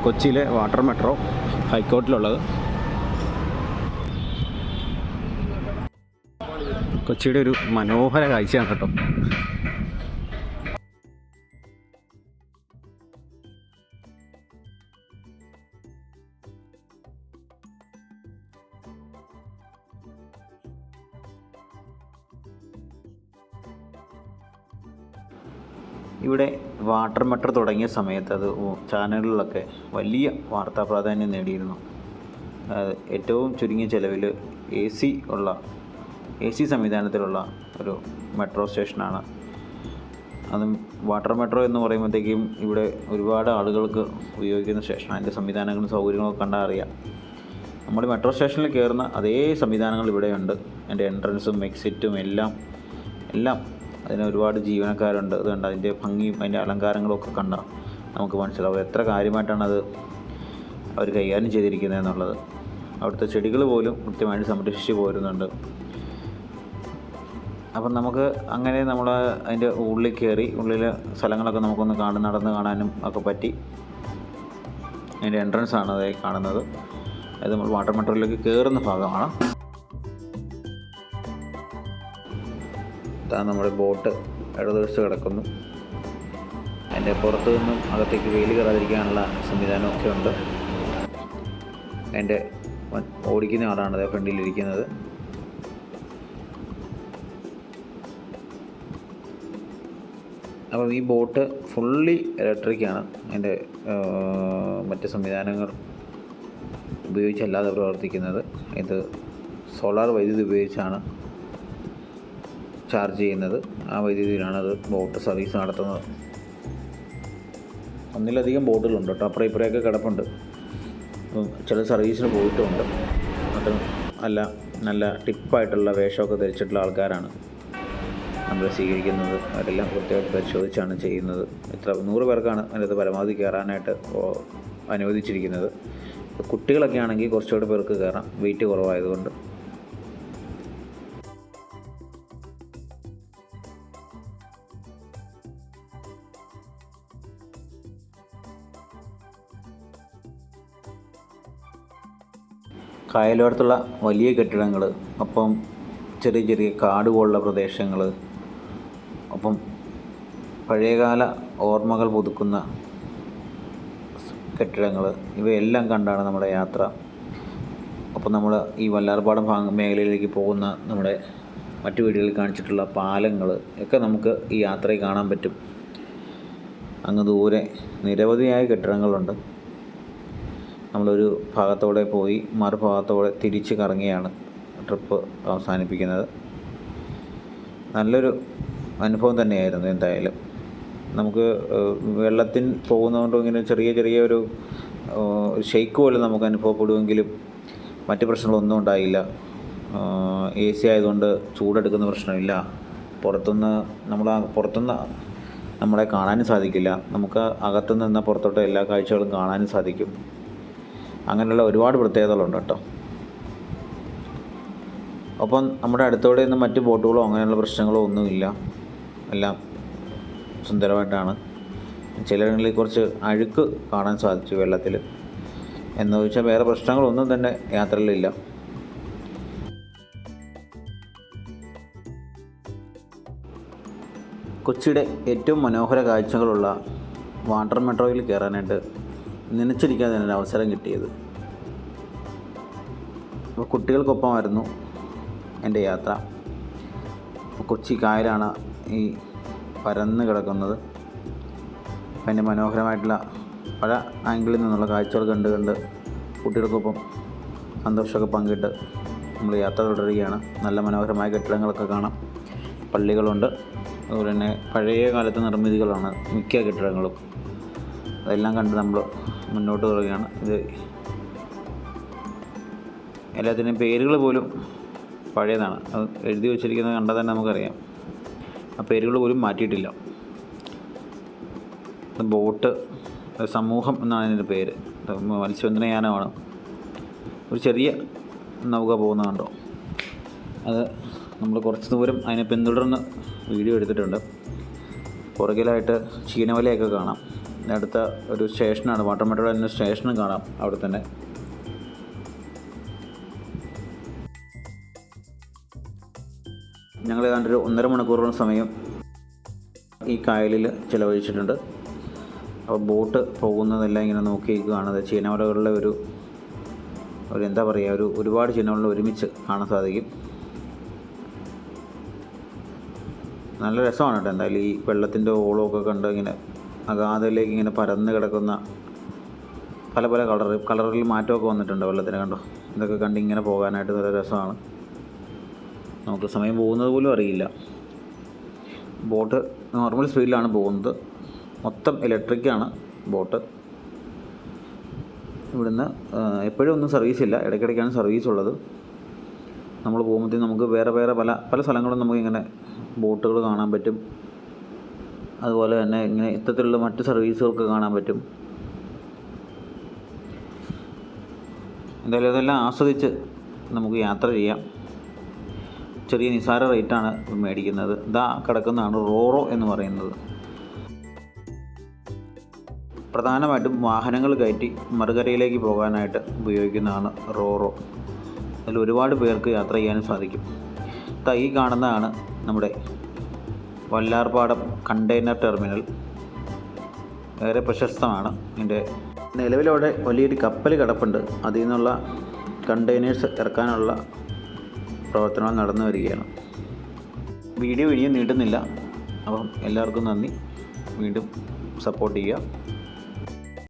കൊച്ചിയിലെ water metro ഹൈക്കോർട്ടിലുള്ളത്. കൊച്ചിയുടെ ഒരു മനോഹര കാഴ്ചയാണ് കേട്ടോ. ഇവിടെ വാട്ടർ മെട്രോ തുടങ്ങിയ സമയത്ത് അത് ചാനലുകളിലൊക്കെ വലിയ വാർത്താ പ്രാധാന്യം നേടിയിരുന്നു. ഏറ്റവും ചുരുങ്ങിയ ചിലവിൽ എ സി സംവിധാനത്തിലുള്ള ഒരു മെട്രോ സ്റ്റേഷനാണ്. അതും വാട്ടർ മെട്രോ എന്ന് പറയുമ്പോഴത്തേക്കും ഇവിടെ ഒരുപാട് ആളുകൾക്ക് ഉപയോഗിക്കുന്ന സ്റ്റേഷനാണ്. അതിൻ്റെ സംവിധാനങ്ങളും സൗകര്യങ്ങളൊക്കെ കണ്ടാൽ അറിയാം. നമ്മൾ മെട്രോ സ്റ്റേഷനിൽ കയറുന്ന അതേ സംവിധാനങ്ങൾ ഇവിടെയുണ്ട്. അതിൻ്റെ എൻട്രൻസും എക്സിറ്റും എല്ലാം അതിന് ഒരുപാട് ജീവനക്കാരുണ്ട്. അതുകൊണ്ട് അതിൻ്റെ ഭംഗിയും അതിൻ്റെ അലങ്കാരങ്ങളും ഒക്കെ കണ്ടാൽ നമുക്ക് മനസ്സിലാവും എത്ര കാര്യമായിട്ടാണ് അവർ കൈകാര്യം ചെയ്തിരിക്കുന്നത് എന്നുള്ളത്. അവിടുത്തെ ചെടികൾ പോലും കൃത്യമായിട്ട് സംരക്ഷിച്ച് പോരുന്നുണ്ട്. അപ്പം നമുക്ക് അങ്ങനെ നമ്മൾ അതിൻ്റെ ഉള്ളിൽ കയറി ഉള്ളിലെ സ്ഥലങ്ങളൊക്കെ നമുക്കൊന്ന് നടന്ന് കാണാനും ഒക്കെ പറ്റി. അതിൻ്റെ എൻട്രൻസ് ആണ് അതായി കാണുന്നത്. അത് നമ്മൾ വാട്ടർ മെട്രോയിലേക്ക് കയറുന്ന ഭാഗമാണ്. ഇതാണ് നമ്മുടെ ബോട്ട് ഇടതുവശത്ത് കിടക്കുന്നു. അതിൻ്റെ പുറത്തു നിന്നും അകത്തേക്ക് വെയിൽ കയറാതിരിക്കാനുള്ള സംവിധാനമൊക്കെ ഉണ്ട്. അതിൻ്റെ ഓടിക്കുന്ന ആളാണ് അതേ ഫ്രണ്ടിലിരിക്കുന്നത്. അപ്പം ഈ ബോട്ട് ഫുള്ളി ഇലക്ട്രിക്കാണ്. അതിൻ്റെ മറ്റ് സംവിധാനങ്ങൾ ഉപയോഗിച്ചല്ലാതെ പ്രവർത്തിക്കുന്നത്. ഇത് സോളാർ വൈദ്യുതി ഉപയോഗിച്ചാണ് ചാർജ് ചെയ്യുന്നത്. ആ വൈദ്യുതിയിലാണ് അത് ബോട്ട് സർവീസ് നടത്തുന്നത്. ഒന്നിലധികം ബോട്ടുകളുണ്ട് കേട്ടോ. അപ്പുറം ഇപ്പുറയൊക്കെ കിടപ്പുണ്ട്. ചില സർവീസിന് പോയിട്ടുമുണ്ട്. അത് നല്ല ടിപ്പായിട്ടുള്ള വേഷമൊക്കെ ധരിച്ചിട്ടുള്ള ആൾക്കാരാണ് നമ്മളെ സ്വീകരിക്കുന്നത്. അവരെല്ലാം കൃത്യമായിട്ട് പരിശോധിച്ചാണ് ചെയ്യുന്നത്. 100 പേർക്കാണ് അതിനകത്ത് പരമാവധി കയറാനായിട്ട് അനുവദിച്ചിരിക്കുന്നത്. കുട്ടികളൊക്കെ ആണെങ്കിൽ കുറച്ചുകൂടെ പേർക്ക് കയറാം, വെയിറ്റ് കുറവായതുകൊണ്ട്. കായലോരത്തുള്ള വലിയ കെട്ടിടങ്ങൾ, ഒപ്പം ചെറിയ കാട് പോലുള്ള പ്രദേശങ്ങൾ, ഒപ്പം പഴയകാല ഓർമ്മകൾ പുതുക്കുന്ന കെട്ടിടങ്ങൾ, ഇവയെല്ലാം കണ്ടാണ് നമ്മുടെ യാത്ര. ഒപ്പം നമ്മൾ ഈ വല്ലാർപാടം മേഖലയിലേക്ക് പോകുന്ന നമ്മുടെ മറ്റു വീടുകളിൽ കാണിച്ചിട്ടുള്ള പാലങ്ങൾ ഒക്കെ നമുക്ക് ഈ യാത്രയിൽ കാണാൻ പറ്റും. അങ്ങ് ദൂരെ നിരവധിയായ കെട്ടിടങ്ങളുണ്ട്. നമ്മളൊരു ഭാഗത്തോടെ പോയി മറുഭാഗത്തോടെ തിരിച്ച് കറങ്ങിയാണ് ട്രിപ്പ് അവസാനിപ്പിക്കുന്നത്. നല്ലൊരു അനുഭവം തന്നെയായിരുന്നു. എന്തായാലും നമുക്ക് വെള്ളത്തിൽ പോകുന്നതുകൊണ്ട് ഇങ്ങനെ ചെറിയ ഒരു ഷെയ്ക്ക് പോലെ നമുക്ക് അനുഭവപ്പെടുമെങ്കിലും മറ്റ് പ്രശ്നങ്ങളൊന്നും ഉണ്ടായില്ല. AC ആയതുകൊണ്ട് ചൂടെടുക്കുന്ന പ്രശ്നമില്ല. പുറത്തുനിന്ന് നമ്മളെ കാണാനും സാധിക്കില്ല. നമുക്ക് അകത്തു നിന്ന് പുറത്തോട്ട് എല്ലാ കാഴ്ചകളും കാണാനും സാധിക്കും. അങ്ങനെയുള്ള ഒരുപാട് പ്രത്യേകതകളുണ്ട് കേട്ടോ. ഒപ്പം നമ്മുടെ അടുത്തോടെ നിന്ന് മറ്റ് ബോട്ടുകളോ അങ്ങനെയുള്ള പ്രശ്നങ്ങളോ ഒന്നുമില്ല. എല്ലാം സുന്ദരമായിട്ടാണ്. ചിലയിടങ്ങളിൽ കുറച്ച് അഴുക്ക് കാണാൻ സാധിച്ചു വെള്ളത്തിൽ. എന്ന് വെച്ചാൽ വേറെ പ്രശ്നങ്ങളൊന്നും തന്നെ യാത്രയിലില്ല. കൊച്ചിയുടെ ഏറ്റവും മനോഹര കാഴ്ചകളുള്ള വാട്ടർ മെട്രോയിൽ കയറാനായിട്ട് നനച്ചിരിക്കാൻ തന്നെ അവസരം കിട്ടിയത്. കുട്ടികൾക്കൊപ്പമായിരുന്നു എൻ്റെ യാത്ര. കൊച്ചി കായലാണ് ഈ പരന്ന് കിടക്കുന്നത്. അതിൻ്റെ മനോഹരമായിട്ടുള്ള പല ആംഗിളിൽ നിന്നുള്ള കാഴ്ചകൾ കണ്ട് കുട്ടികൾക്കൊപ്പം സന്തോഷമൊക്കെ പങ്കിട്ട് നമ്മൾ യാത്ര തുടരുകയാണ്. നല്ല മനോഹരമായ കെട്ടിടങ്ങളൊക്കെ കാണാം. പള്ളികളുണ്ട്. അതുപോലെ തന്നെ പഴയ കാലത്തെ നിർമ്മിതികളാണ് മിക്ക കെട്ടിടങ്ങളും. അതെല്ലാം കണ്ട് നമ്മൾ മുന്നോട്ട് പോവുകയാണ്. ഇത് എല്ലാത്തിൻ്റെയും പേരുകൾ പോലും പഴയതാണ്. അത് എഴുതി വച്ചിരിക്കുന്നത് കണ്ടാൽ തന്നെ നമുക്കറിയാം. ആ പേരുകൾ പോലും മാറ്റിയിട്ടില്ല. ബോട്ട് സമൂഹം എന്നാണ് ഇതിൻ്റെ പേര്. മത്സ്യബന്ധനയാനമാണ്. ഒരു ചെറിയ നൗക പോകുന്നതുണ്ടോ, അത് നമ്മൾ കുറച്ച് ദൂരം അതിനെ പിന്തുടർന്ന് വീഡിയോ എടുത്തിട്ടുണ്ട്. പുറകിലായിട്ട് ചീനവലയൊക്കെ കാണാം. അടുത്ത ഒരു സ്റ്റേഷനാണ്, വാട്ടർ മെട്രോയുടെ തന്നെ സ്റ്റേഷനും കാണാം അവിടെ തന്നെ. ഞങ്ങൾ ഏതാണ്ട് ഒരു 1.5 മണിക്കൂറോളം സമയം ഈ കായലിൽ ചിലവഴിച്ചിട്ടുണ്ട്. അപ്പോൾ ബോട്ട് പോകുന്നതെല്ലാം ഇങ്ങനെ നോക്കി നിൽക്കുകയാണ്. ചീനവലകളിലെ ഒരു എന്താ പറയുക, ഒരുപാട് ചീനവലകൾ ഒരുമിച്ച് കാണാൻ സാധിക്കും. നല്ല രസമാണ് കേട്ടോ. എന്തായാലും ഈ വെള്ളത്തിൻ്റെ ഓളമൊക്കെ കണ്ട് ഇങ്ങനെ അഗാധയിലേക്ക് ഇങ്ങനെ പരന്ന് കിടക്കുന്ന പല പല കളറിൽ മാറ്റമൊക്കെ വന്നിട്ടുണ്ട് വെള്ളത്തിന്, കണ്ടോ. ഇതൊക്കെ കണ്ട് ഇങ്ങനെ പോകാനായിട്ട് നല്ല രസമാണ്. നമുക്ക് സമയം പോകുന്നത് പോലും അറിയില്ല. ബോട്ട് നോർമൽ സ്പീഡിലാണ് പോകുന്നത്. മൊത്തം ഇലക്ട്രിക്കാണ് ബോട്ട്. ഇവിടുന്ന് എപ്പോഴും ഒന്നും സർവീസില്ല, ഇടയ്ക്കിടയ്ക്കാണ് സർവീസ് ഉള്ളത്. നമ്മൾ പോകുമ്പോഴത്തേക്കും നമുക്ക് വേറെ പല സ്ഥലങ്ങളും നമുക്കിങ്ങനെ ബോട്ടുകൾ കാണാൻ പറ്റും. അതുപോലെ തന്നെ ഇങ്ങനെ ഇത്തരത്തിലുള്ള മറ്റ് സർവീസുകൾക്ക് കാണാൻ പറ്റും. എന്തായാലും അതെല്ലാം ആസ്വദിച്ച് നമുക്ക് യാത്ര ചെയ്യാം. ചെറിയ നിസാര റേറ്റാണ് മേടിക്കുന്നത്. ഇതാ കിടക്കുന്നതാണ് റോറോ എന്ന് പറയുന്നത്. പ്രധാനമായിട്ടും വാഹനങ്ങൾ കയറ്റി മറുകരയിലേക്ക് പോകാനായിട്ട് ഉപയോഗിക്കുന്നതാണ് റോറോ. അതിൽ ഒരുപാട് പേർക്ക് യാത്ര ചെയ്യാനും സാധിക്കും. ഈ കാണുന്നതാണ് നമ്മുടെ വല്ലാർപാടം കണ്ടെയ്നർ ടെർമിനൽ. ഏറെ പ്രശസ്തമാണ്. ഇതിൻ്റെ നിലവിലവിടെ വലിയൊരു കപ്പൽ കിടപ്പുണ്ട്. അതിൽ നിന്നുള്ള കണ്ടെയ്നേഴ്സ് ഇറക്കാനുള്ള പ്രവർത്തനം നടന്നു വരികയാണ്. വീഡിയോ ഇനിയും നീട്ടുന്നില്ല. അപ്പം എല്ലാവർക്കും നന്ദി. വീണ്ടും സപ്പോർട്ട് ചെയ്യുക.